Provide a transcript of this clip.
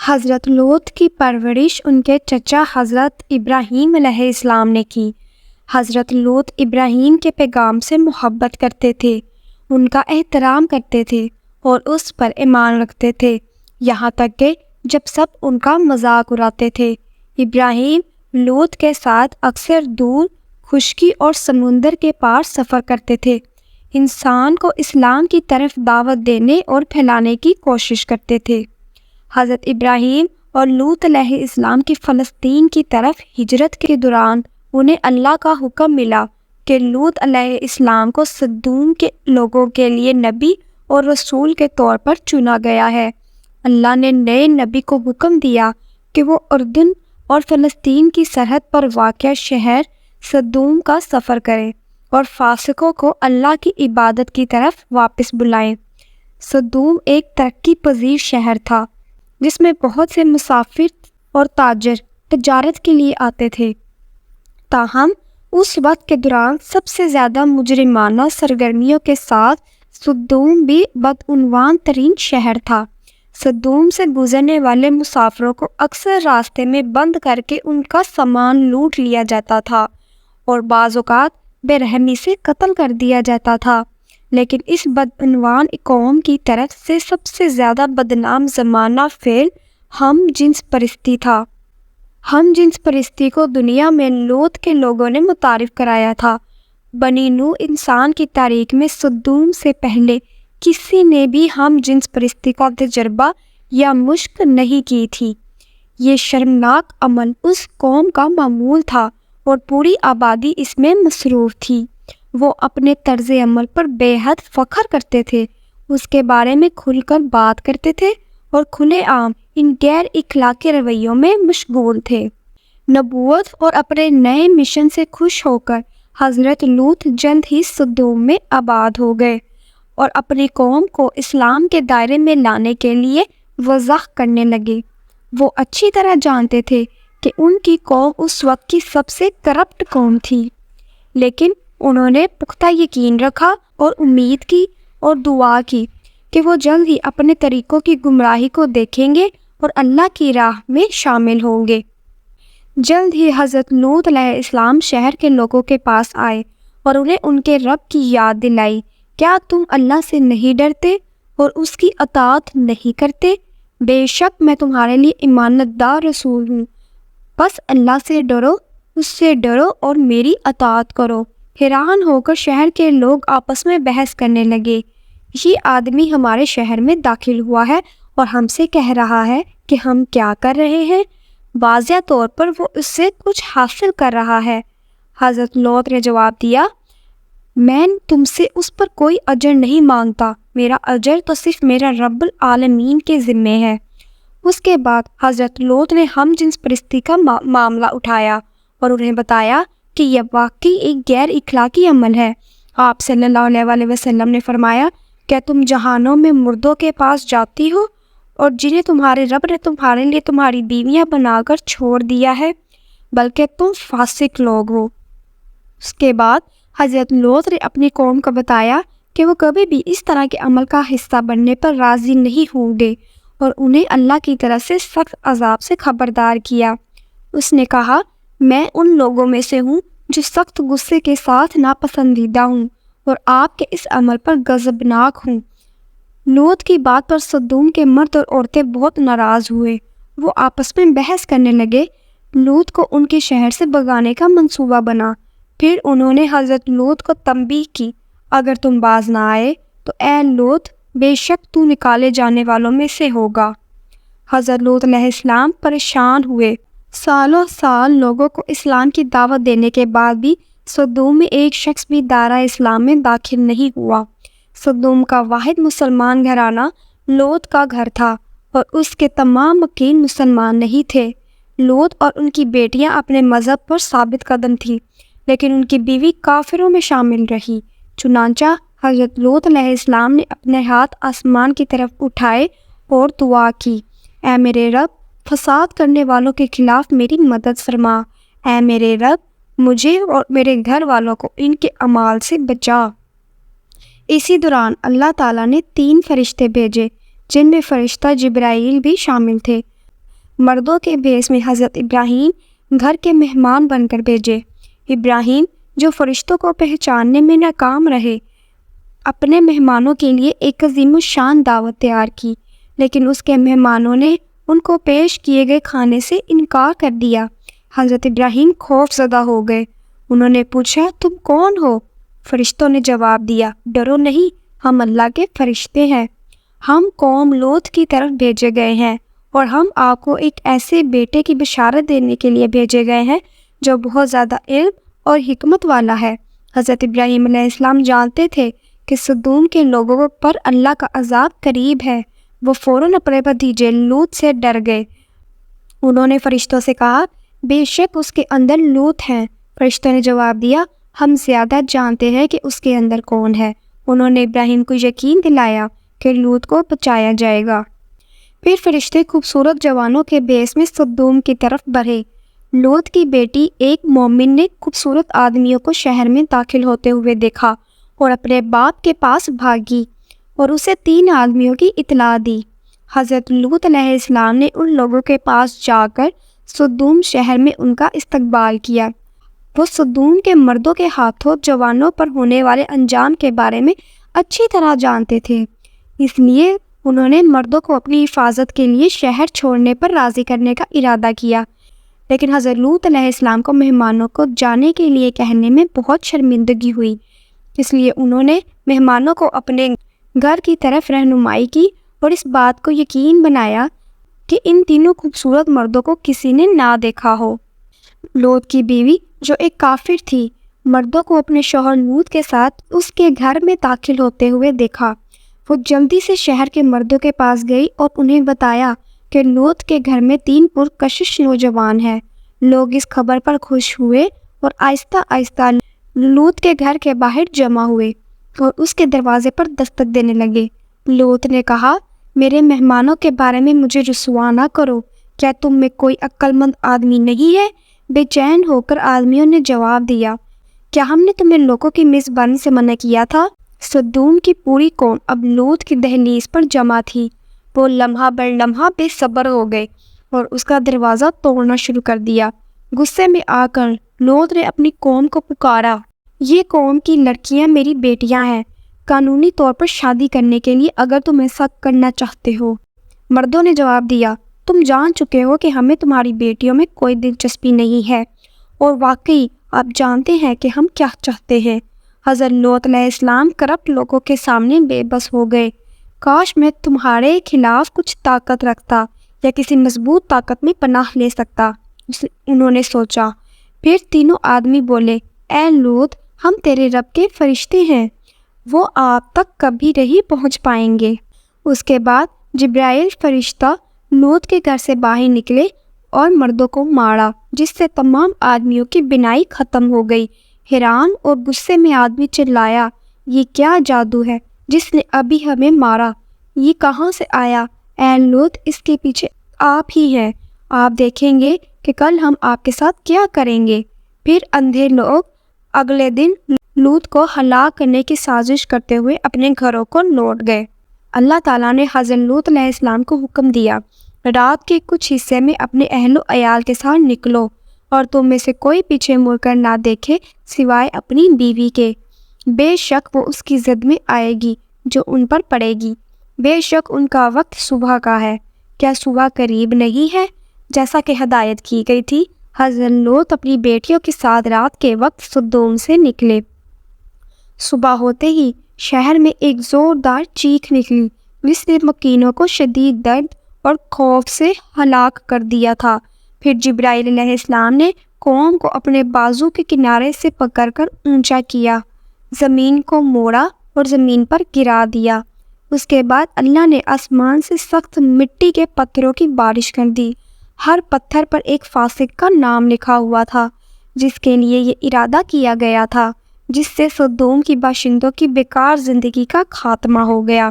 حضرت لوط کی پرورش ان کے چچا حضرت ابراہیم علیہ السلام نے کی۔ حضرت لوط ابراہیم کے پیغام سے محبت کرتے تھے، ان کا احترام کرتے تھے اور اس پر ایمان رکھتے تھے، یہاں تک کہ جب سب ان کا مذاق اڑاتے تھے۔ ابراہیم لوط کے ساتھ اکثر دور، خشکی اور سمندر کے پار سفر کرتے تھے، انسان کو اسلام کی طرف دعوت دینے اور پھیلانے کی کوشش کرتے تھے۔ حضرت ابراہیم اور لوط علیہ السلام کی فلسطین کی طرف ہجرت کے دوران انہیں اللہ کا حکم ملا کہ لوط علیہ السلام کو صدوم کے لوگوں کے لیے نبی اور رسول کے طور پر چنا گیا ہے۔ اللہ نے نئے نبی کو حکم دیا کہ وہ اردن اور فلسطین کی سرحد پر واقع شہر صدوم کا سفر کریں اور فاسقوں کو اللہ کی عبادت کی طرف واپس بلائیں۔ صدوم ایک ترقی پذیر شہر تھا جس میں بہت سے مسافر اور تاجر تجارت کے لیے آتے تھے، تاہم اس وقت کے دوران سب سے زیادہ مجرمانہ سرگرمیوں کے ساتھ صدوم بھی بدعنوان ترین شہر تھا۔ صدوم سے گزرنے والے مسافروں کو اکثر راستے میں بند کر کے ان کا سامان لوٹ لیا جاتا تھا اور بعض اوقات بے رحمی سے قتل کر دیا جاتا تھا۔ لیکن اس بدعنوان قوم کی طرف سے سب سے زیادہ بدنام زمانہ فعل ہم جنس پرستی تھا۔ ہم جنس پرستی کو دنیا میں لوط کے لوگوں نے متعارف کرایا تھا۔ بنی نوح انسان کی تاریخ میں صدوم سے پہلے کسی نے بھی ہم جنس پرستی کا تجربہ یا مشق نہیں کی تھی۔ یہ شرمناک عمل اس قوم کا معمول تھا اور پوری آبادی اس میں مصروف تھی۔ وہ اپنے طرز عمل پر بے حد فخر کرتے تھے، اس کے بارے میں کھل کر بات کرتے تھے اور کھلے عام ان غیر اخلاقی رویوں میں مشغول تھے۔ نبوت اور اپنے نئے مشن سے خوش ہو کر حضرت لوط جلد ہی صدوم میں آباد ہو گئے اور اپنی قوم کو اسلام کے دائرے میں لانے کے لیے وضاح کرنے لگے۔ وہ اچھی طرح جانتے تھے کہ ان کی قوم اس وقت کی سب سے کرپٹ قوم تھی، لیکن انہوں نے پختہ یقین رکھا اور امید کی اور دعا کی کہ وہ جلد ہی اپنے طریقوں کی گمراہی کو دیکھیں گے اور اللہ کی راہ میں شامل ہوں گے۔ جلد ہی حضرت لوط علیہ السلام شہر کے لوگوں کے پاس آئے اور انہیں ان کے رب کی یاد دلائی۔ کیا تم اللہ سے نہیں ڈرتے اور اس کی اطاعت نہیں کرتے؟ بے شک میں تمہارے لیے امانت دار رسول ہوں، بس اللہ سے ڈرو، اس سے ڈرو اور میری اطاعت کرو۔ حیران ہو کر شہر کے لوگ آپس میں بحث کرنے لگے، یہ آدمی ہمارے شہر میں داخل ہوا ہے اور ہم سے کہہ رہا ہے کہ ہم کیا کر رہے ہیں، واضح طور پر وہ اس سے کچھ حاصل کر رہا ہے۔ حضرت لوط نے جواب دیا، میں تم سے اس پر کوئی اجر نہیں مانگتا، میرا اجر تو صرف میرا رب العالمین کے ذمے ہے۔ اس کے بعد حضرت لوط نے ہم جنس پرستی کا معاملہ اٹھایا اور انہیں بتایا کہ یہ واقعی ایک غیر اخلاقی عمل ہے۔ آپ صلی اللہ علیہ وسلم نے فرمایا، کیا تم جہانوں میں مردوں کے پاس جاتی ہو اور جنہیں تمہارے رب نے تمہارے لیے تمہاری بیویاں بنا کر چھوڑ دیا ہے، بلکہ تم فاسق لوگ ہو۔ اس کے بعد حضرت لوط نے اپنی قوم کو بتایا کہ وہ کبھی بھی اس طرح کے عمل کا حصہ بننے پر راضی نہیں ہوں گے اور انہیں اللہ کی طرف سے سخت عذاب سے خبردار کیا۔ اس نے کہا، میں ان لوگوں میں سے ہوں جو سخت غصے کے ساتھ ناپسندیدہ ہوں اور آپ کے اس عمل پر غضبناک ہوں۔ لوط کی بات پر صدوم کے مرد اور عورتیں بہت ناراض ہوئے، وہ آپس میں بحث کرنے لگے۔ لوط کو ان کے شہر سے بھگانے کا منصوبہ بنا۔ پھر انہوں نے حضرت لوط کو تنبیہ کی، اگر تم باز نہ آئے تو اے لوط، بے شک تو نکالے جانے والوں میں سے ہوگا۔ حضرت لوط علیہ السلام پریشان ہوئے۔ سالوں سال لوگوں کو اسلام کی دعوت دینے کے بعد بھی صدوم میں ایک شخص بھی دائرہ اسلام میں داخل نہیں ہوا۔ صدوم کا واحد مسلمان گھرانہ لوط کا گھر تھا اور اس کے تمام مکین مسلمان نہیں تھے۔ لوط اور ان کی بیٹیاں اپنے مذہب پر ثابت قدم تھیں، لیکن ان کی بیوی کافروں میں شامل رہی۔ چنانچہ حضرت لوط علیہ السلام نے اپنے ہاتھ آسمان کی طرف اٹھائے اور دعا کی، اے میرے رب، فساد کرنے والوں کے خلاف میری مدد فرما۔ اے میرے رب، مجھے اور میرے گھر والوں کو ان کے اعمال سے بچا۔ اسی دوران اللہ تعالیٰ نے 3 فرشتے بھیجے، جن میں فرشتہ جبرائیل بھی شامل تھے۔ مردوں کے بھیس میں حضرت ابراہیم گھر کے مہمان بن کر بھیجے۔ ابراہیم جو فرشتوں کو پہچاننے میں ناکام رہے، اپنے مہمانوں کے لیے ایک عظیم الشان دعوت تیار کی، لیکن اس کے مہمانوں نے ان کو پیش کیے گئے کھانے سے انکار کر دیا۔ حضرت ابراہیم خوف زدہ ہو گئے۔ انہوں نے پوچھا، تم کون ہو؟ فرشتوں نے جواب دیا، ڈرو نہیں، ہم اللہ کے فرشتے ہیں، ہم قوم لوط کی طرف بھیجے گئے ہیں، اور ہم آپ کو ایک ایسے بیٹے کی بشارت دینے کے لیے بھیجے گئے ہیں جو بہت زیادہ علم اور حکمت والا ہے۔ حضرت ابراہیم علیہ السلام جانتے تھے کہ سدوم کے لوگوں پر اللہ کا عذاب قریب ہے۔ وہ فوراً اپنے بھتیجے لوط سے ڈر گئے۔ انہوں نے فرشتوں سے کہا، بے شک اس کے اندر لوط ہیں۔ فرشتوں نے جواب دیا، ہم زیادہ جانتے ہیں کہ اس کے اندر کون ہے۔ انہوں نے ابراہیم کو یقین دلایا کہ لوط کو بچایا جائے گا۔ پھر فرشتے خوبصورت جوانوں کے بھیس میں سدوم کی طرف بڑھے۔ لوط کی بیٹی ایک مومن نے خوبصورت آدمیوں کو شہر میں داخل ہوتے ہوئے دیکھا اور اپنے باپ کے پاس بھاگی اور اسے 3 آدمیوں کی اطلاع دی۔ حضرت لوط علیہ السلام نے ان لوگوں کے پاس جا کر سدوم شہر میں ان کا استقبال کیا۔ وہ سدوم کے مردوں کے ہاتھوں جوانوں پر ہونے والے انجام کے بارے میں اچھی طرح جانتے تھے، اس لیے انہوں نے مردوں کو اپنی حفاظت کے لیے شہر چھوڑنے پر راضی کرنے کا ارادہ کیا، لیکن حضرت لوط علیہ السلام کو مہمانوں کو جانے کے لیے کہنے میں بہت شرمندگی ہوئی، اس لیے انہوں نے مہمانوں کو اپنے گھر کی طرف رہنمائی کی اور اس بات کو یقین بنایا کہ ان تینوں خوبصورت مردوں کو کسی نے نہ دیکھا ہو۔ لوط کی بیوی جو ایک کافر تھی، مردوں کو اپنے شوہر لوط کے ساتھ اس کے گھر میں داخل ہوتے ہوئے دیکھا۔ وہ جلدی سے شہر کے مردوں کے پاس گئی اور انہیں بتایا کہ لوط کے گھر میں 3 پرکشش نوجوان ہیں۔ لوگ اس خبر پر خوش ہوئے اور آہستہ آہستہ لوط کے گھر کے باہر جمع ہوئے اور اس کے دروازے پر دستک دینے لگے۔ لوط نے کہا، میرے مہمانوں کے بارے میں مجھے رسوا نہ کرو، کیا تم میں کوئی عقل مند آدمی نہیں ہے؟ بے چین ہو کر آدمیوں نے جواب دیا، کیا ہم نے تمہیں لوگوں کی میزبانی سے منع کیا تھا؟ سدوم کی پوری قوم اب لوط کی دہلیز پر جمع تھی۔ وہ لمحہ بر لمحہ بے صبر ہو گئے اور اس کا دروازہ توڑنا شروع کر دیا۔ غصے میں آ کر لوط نے اپنی قوم کو پکارا، یہ قوم کی لڑکیاں میری بیٹیاں ہیں، قانونی طور پر شادی کرنے کے لیے اگر تم ایسا کرنا چاہتے ہو۔ مردوں نے جواب دیا، تم جان چکے ہو کہ ہمیں تمہاری بیٹیوں میں کوئی دلچسپی نہیں ہے، اور واقعی آپ جانتے ہیں کہ ہم کیا چاہتے ہیں۔ حضرت لوط علیہ السلام کرپٹ لوگوں کے سامنے بے بس ہو گئے۔ کاش میں تمہارے خلاف کچھ طاقت رکھتا یا کسی مضبوط طاقت میں پناہ لے سکتا، انہوں نے سوچا۔ پھر تینوں آدمی بولے، اے لوط، ہم تیرے رب کے فرشتے ہیں، وہ آپ تک کبھی نہیں پہنچ پائیں گے۔ اس کے بعد جبرائیل فرشتہ لوط کے گھر سے باہر نکلے اور مردوں کو مارا، جس سے تمام آدمیوں کی بینائی ختم ہو گئی۔ حیران اور غصے میں آدمی چلایا، یہ کیا جادو ہے جس نے ابھی ہمیں مارا؟ یہ کہاں سے آیا؟ اے لوط، اس کے پیچھے آپ ہی ہیں، آپ دیکھیں گے کہ کل ہم آپ کے ساتھ کیا کریں گے۔ پھر اندھے لوگ اگلے دن لوط کو ہلاک کرنے کی سازش کرتے ہوئے اپنے گھروں کو لوٹ گئے۔ اللہ تعالیٰ نے حضرت لوط علیہ السلام کو حکم دیا، رات کے کچھ حصے میں اپنے اہل و عیال کے ساتھ نکلو اور تم میں سے کوئی پیچھے مڑ کر نہ دیکھے سوائے اپنی بیوی کے، بے شک وہ اس کی زد میں آئے گی جو ان پر پڑے گی، بے شک ان کا وقت صبح کا ہے، کیا صبح قریب نہیں ہے؟ جیسا کہ ہدایت کی گئی تھی، حضرت لوط اپنی بیٹیوں کے ساتھ رات کے وقت سدوم سے نکلے۔ صبح ہوتے ہی شہر میں ایک زوردار چیخ نکلی جس نے مکینوں کو شدید درد اور خوف سے ہلاک کر دیا تھا۔ پھر جبرائیل علیہ السلام نے قوم کو اپنے بازو کے کنارے سے پکڑ کر اونچا کیا، زمین کو موڑا اور زمین پر گرا دیا۔ اس کے بعد اللہ نے آسمان سے سخت مٹی کے پتھروں کی بارش کر دی۔ ہر پتھر پر ایک فاسق کا نام لکھا ہوا تھا جس کے لیے یہ ارادہ کیا گیا تھا، جس سے سدوم کی باشندوں کی بیکار زندگی کا خاتمہ ہو گیا۔